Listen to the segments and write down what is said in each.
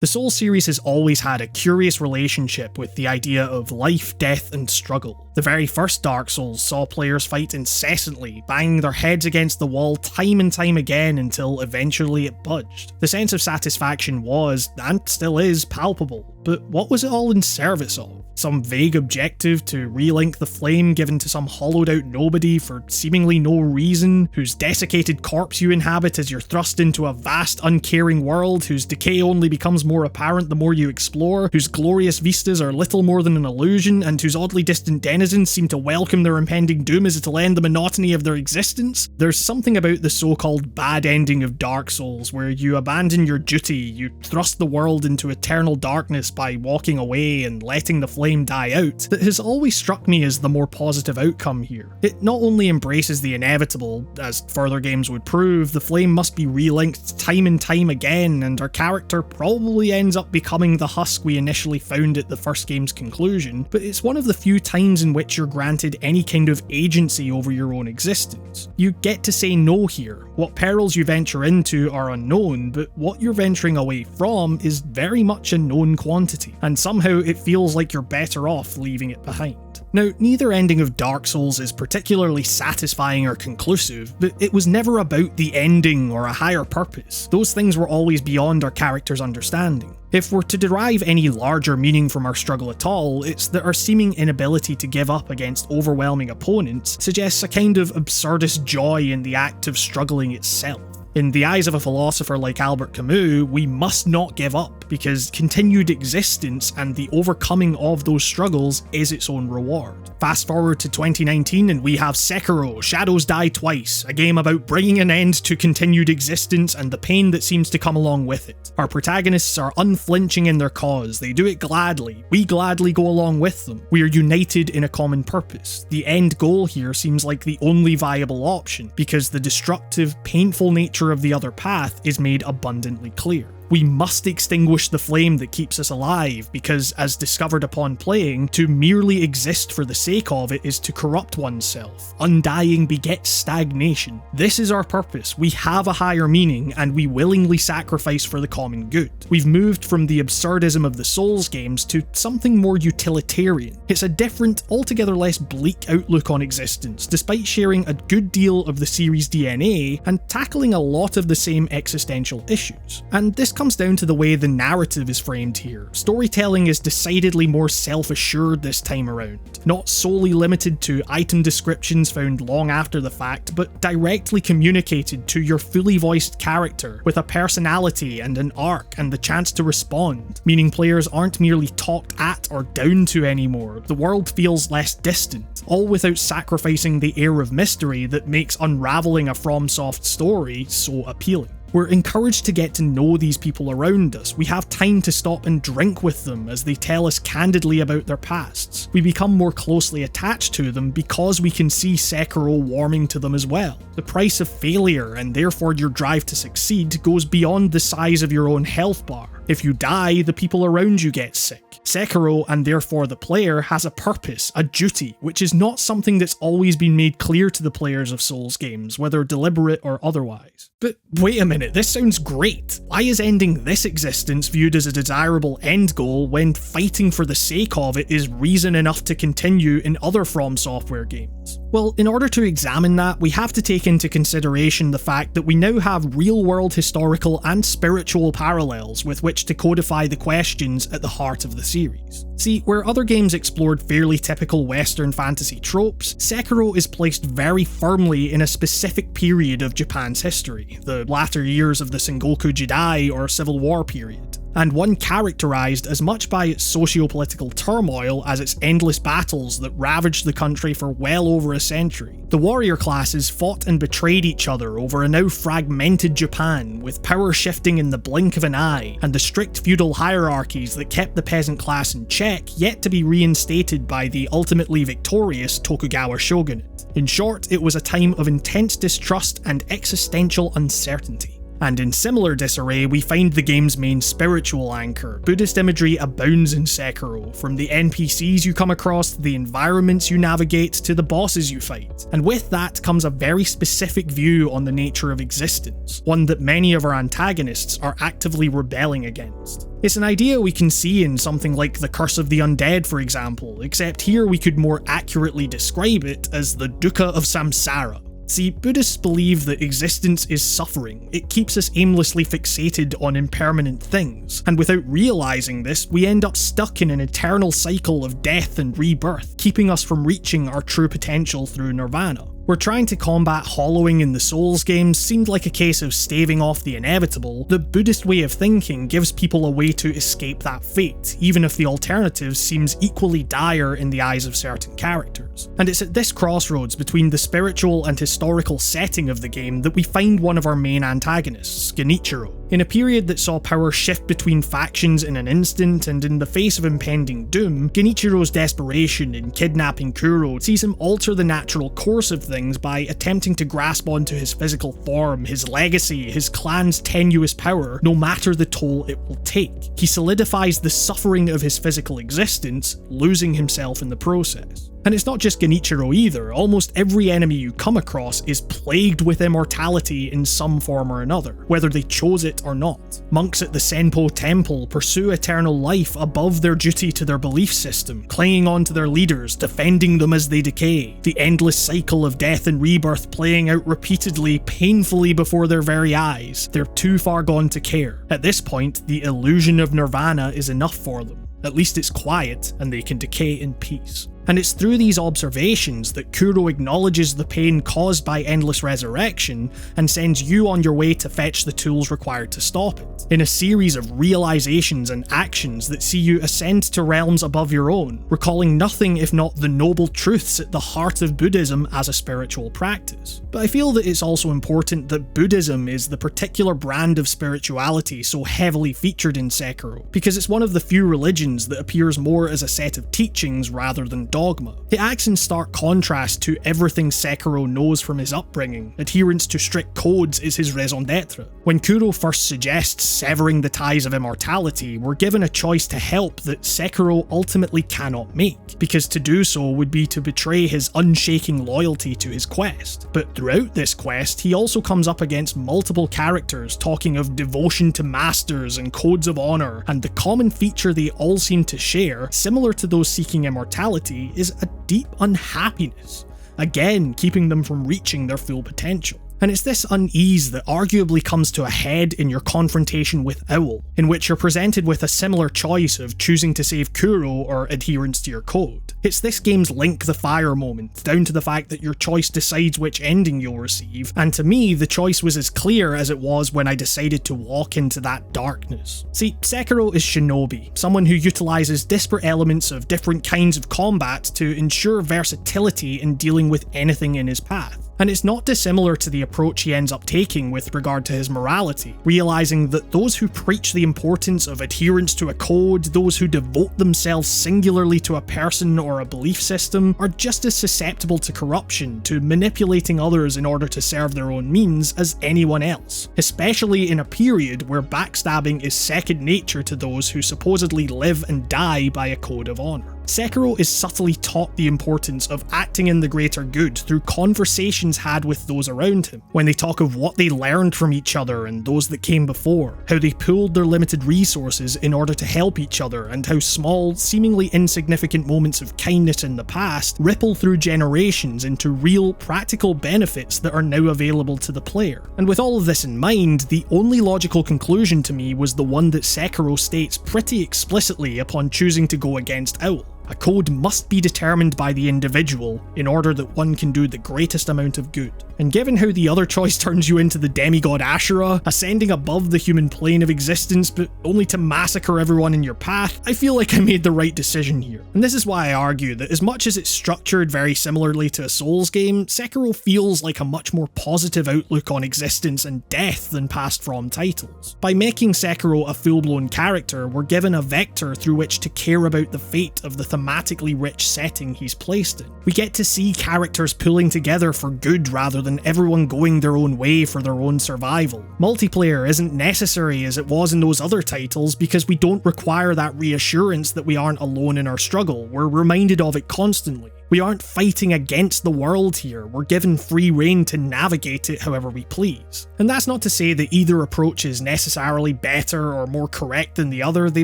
The Souls series has always had a curious relationship with the idea of life, death, and struggle. The very first Dark Souls saw players fight incessantly, banging their heads against the wall time and time again until eventually it budged. The sense of satisfaction was, and still is, palpable, but what was it all in service of? Some vague objective to relink the flame given to some hollowed out nobody for seemingly no reason, whose desiccated corpse you inhabit as you're thrust into a vast uncaring world, whose decay only becomes more apparent the more you explore, whose glorious vistas are little more than an illusion, and whose oddly distant denizens seem to welcome their impending doom as it'll end the monotony of their existence. There's something about the so-called bad ending of Dark Souls, where you abandon your duty, you thrust the world into eternal darkness by walking away and letting the flame die out, that has always struck me as the more positive outcome here. It not only embraces the inevitable, as further games would prove, the flame must be relinked time and time again, and our character probably ends up becoming the husk we initially found at the first game's conclusion, but it's one of the few times in which you're granted any kind of agency over your own existence. You get to say no here. What perils you venture into are unknown, but what you're venturing away from is very much a known quantity, and somehow it feels like you're better off leaving it behind. Now, neither ending of Dark Souls is particularly satisfying or conclusive, but it was never about the ending or a higher purpose. Those things were always beyond our character's understanding. If we're to derive any larger meaning from our struggle at all, it's that our seeming inability to give up against overwhelming opponents suggests a kind of absurdist joy in the act of struggling itself. In the eyes of a philosopher like Albert Camus, we must not give up, because continued existence and the overcoming of those struggles is its own reward. Fast forward to 2019 and we have Sekiro, Shadows Die Twice, a game about bringing an end to continued existence and the pain that seems to come along with it. Our protagonists are unflinching in their cause, they do it gladly, we gladly go along with them. We are united in a common purpose. The end goal here seems like the only viable option, because the destructive, painful nature of the other path is made abundantly clear. We must extinguish the flame that keeps us alive, because, as discovered upon playing, to merely exist for the sake of it is to corrupt oneself. Undying begets stagnation. This is our purpose. We have a higher meaning, and we willingly sacrifice for the common good. We've moved from the absurdism of the Souls games to something more utilitarian. It's a different, altogether less bleak outlook on existence, despite sharing a good deal of the series' DNA and tackling a lot of the same existential issues. And this comes down to the way the narrative is framed here. Storytelling is decidedly more self-assured this time around, not solely limited to item descriptions found long after the fact, but directly communicated to your fully voiced character with a personality and an arc and the chance to respond, meaning players aren't merely talked at or down to anymore. The world feels less distant, all without sacrificing the air of mystery that makes unraveling a FromSoft story so appealing. We're encouraged to get to know these people around us. We have time to stop and drink with them as they tell us candidly about their pasts. We become more closely attached to them because we can see Sekiro warming to them as well. The price of failure, and therefore your drive to succeed, goes beyond the size of your own health bar. If you die, the people around you get sick. Sekiro, and therefore the player, has a purpose, a duty, which is not something that's always been made clear to the players of Souls games, whether deliberate or otherwise. But wait a minute, this sounds great. Why is ending this existence viewed as a desirable end goal when fighting for the sake of it is reason enough to continue in other From Software games? Well, in order to examine that, we have to take into consideration the fact that we now have real-world historical and spiritual parallels with which to codify the questions at the heart of the series. See, where other games explored fairly typical Western fantasy tropes, Sekiro is placed very firmly in a specific period of Japan's history, the latter years of the Sengoku Jidai or Civil War period, and one characterised as much by its socio-political turmoil as its endless battles that ravaged the country for well over a century. The warrior classes fought and betrayed each other over a now fragmented Japan, with power shifting in the blink of an eye, and the strict feudal hierarchies that kept the peasant class in check yet to be reinstated by the ultimately victorious Tokugawa shogunate. In short, it was a time of intense distrust and existential uncertainty. And in similar disarray, we find the game's main spiritual anchor. Buddhist imagery abounds in Sekiro, from the NPCs you come across, to the environments you navigate, to the bosses you fight. And with that comes a very specific view on the nature of existence, one that many of our antagonists are actively rebelling against. It's an idea we can see in something like the Curse of the Undead, for example, except here we could more accurately describe it as the dukkha of samsara. See, Buddhists believe that existence is suffering. It keeps us aimlessly fixated on impermanent things, and without realizing this, we end up stuck in an eternal cycle of death and rebirth, keeping us from reaching our true potential through nirvana. Where trying to combat hollowing in the Souls games seemed like a case of staving off the inevitable, the Buddhist way of thinking gives people a way to escape that fate, even if the alternative seems equally dire in the eyes of certain characters. And it's at this crossroads between the spiritual and historical setting of the game that we find one of our main antagonists, Genichiro. In a period that saw power shift between factions in an instant, and in the face of impending doom, Genichiro's desperation in kidnapping Kuro sees him alter the natural course of things by attempting to grasp onto his physical form, his legacy, his clan's tenuous power, no matter the toll it will take. He solidifies the suffering of his physical existence, losing himself in the process. And it's not just Genichiro either. Almost every enemy you come across is plagued with immortality in some form or another, whether they chose it or not. Monks at the Senpo Temple pursue eternal life above their duty to their belief system, clinging on to their leaders, defending them as they decay. The endless cycle of death and rebirth playing out repeatedly, painfully before their very eyes. They're too far gone to care. At this point, the illusion of nirvana is enough for them. At least it's quiet, and they can decay in peace. And it's through these observations that Kuro acknowledges the pain caused by endless resurrection and sends you on your way to fetch the tools required to stop it, in a series of realizations and actions that see you ascend to realms above your own, recalling nothing if not the noble truths at the heart of Buddhism as a spiritual practice. But I feel that it's also important that Buddhism is the particular brand of spirituality so heavily featured in Sekiro, because it's one of the few religions that appears more as a set of teachings rather than dogma. It acts in stark contrast to everything Sekiro knows from his upbringing. Adherence to strict codes is his raison d'etre. When Kuro first suggests severing the ties of immortality, we're given a choice to help that Sekiro ultimately cannot make, because to do so would be to betray his unshaking loyalty to his quest. But throughout this quest, he also comes up against multiple characters talking of devotion to masters and codes of honor, and the common feature they all seem to share, similar to those seeking immortality, is a deep unhappiness, again keeping them from reaching their full potential. And it's this unease that arguably comes to a head in your confrontation with Owl, in which you're presented with a similar choice of choosing to save Kuro or adherence to your code. It's this game's Link the Fire moment, down to the fact that your choice decides which ending you'll receive, and to me, the choice was as clear as it was when I decided to walk into that darkness. See, Sekiro is Shinobi, someone who utilizes disparate elements of different kinds of combat to ensure versatility in dealing with anything in his path. And it's not dissimilar to the approach he ends up taking with regard to his morality, realizing that those who preach the importance of adherence to a code, those who devote themselves singularly to a person or a belief system, are just as susceptible to corruption, to manipulating others in order to serve their own means as anyone else, especially in a period where backstabbing is second nature to those who supposedly live and die by a code of honor. Sekiro is subtly taught the importance of acting in the greater good through conversations had with those around him, when they talk of what they learned from each other and those that came before, how they pooled their limited resources in order to help each other, and how small, seemingly insignificant moments of kindness in the past ripple through generations into real, practical benefits that are now available to the player. And with all of this in mind, the only logical conclusion to me was the one that Sekiro states pretty explicitly upon choosing to go against Owl. A code must be determined by the individual in order that one can do the greatest amount of good. And given how the other choice turns you into the demigod Ashura, ascending above the human plane of existence but only to massacre everyone in your path, I feel like I made the right decision here. And this is why I argue that as much as it's structured very similarly to a Souls game, Sekiro feels like a much more positive outlook on existence and death than past From titles. By making Sekiro a full-blown character, we're given a vector through which to care about the fate of the thematically rich setting he's placed in. We get to see characters pulling together for good rather than everyone going their own way for their own survival. Multiplayer isn't necessary as it was in those other titles because we don't require that reassurance that we aren't alone in our struggle. We're reminded of it constantly. We aren't fighting against the world here, we're given free rein to navigate it however we please. And that's not to say that either approach is necessarily better or more correct than the other, they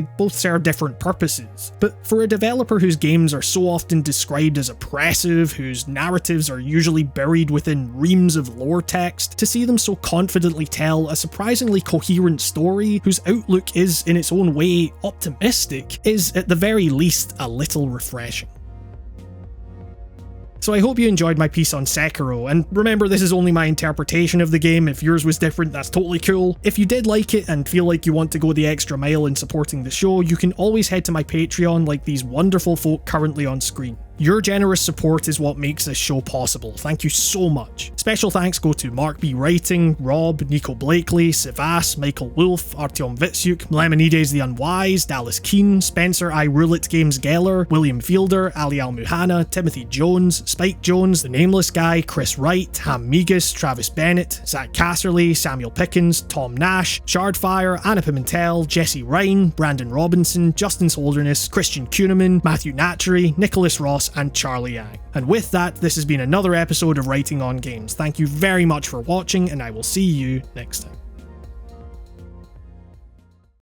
both serve different purposes. But for a developer whose games are so often described as oppressive, whose narratives are usually buried within reams of lore text, to see them so confidently tell a surprisingly coherent story whose outlook is in its own way optimistic is at the very least a little refreshing. So I hope you enjoyed my piece on Sekiro, and remember this is only my interpretation of the game. If yours was different, that's totally cool. If you did like it and feel like you want to go the extra mile in supporting the show, you can always head to my Patreon like these wonderful folk currently on screen. Your generous support is what makes this show possible. Thank you so much. Special thanks go to Mark B. Writing, Rob, Nico Blakely, Sivas, Michael Wolf, Artyom Vitsyuk, Lemonides the Unwise, Dallas Keen, Spencer I. Rulet Games Geller, William Fielder, Ali Al-Muhanna, Timothy Jones, Spike Jones, The Nameless Guy, Chris Wright, Ham Migas, Travis Bennett, Zach Casserly, Samuel Pickens, Tom Nash, Shardfire, Anna Pimentel, Jesse Ryan, Brandon Robinson, Justin's Holderness, Christian Kuhneman, Matthew Natchery, Nicholas Ross, and Charlie Yang. And with that, this has been another episode of Writing on Games. Thank you very much for watching, and I will see you next time.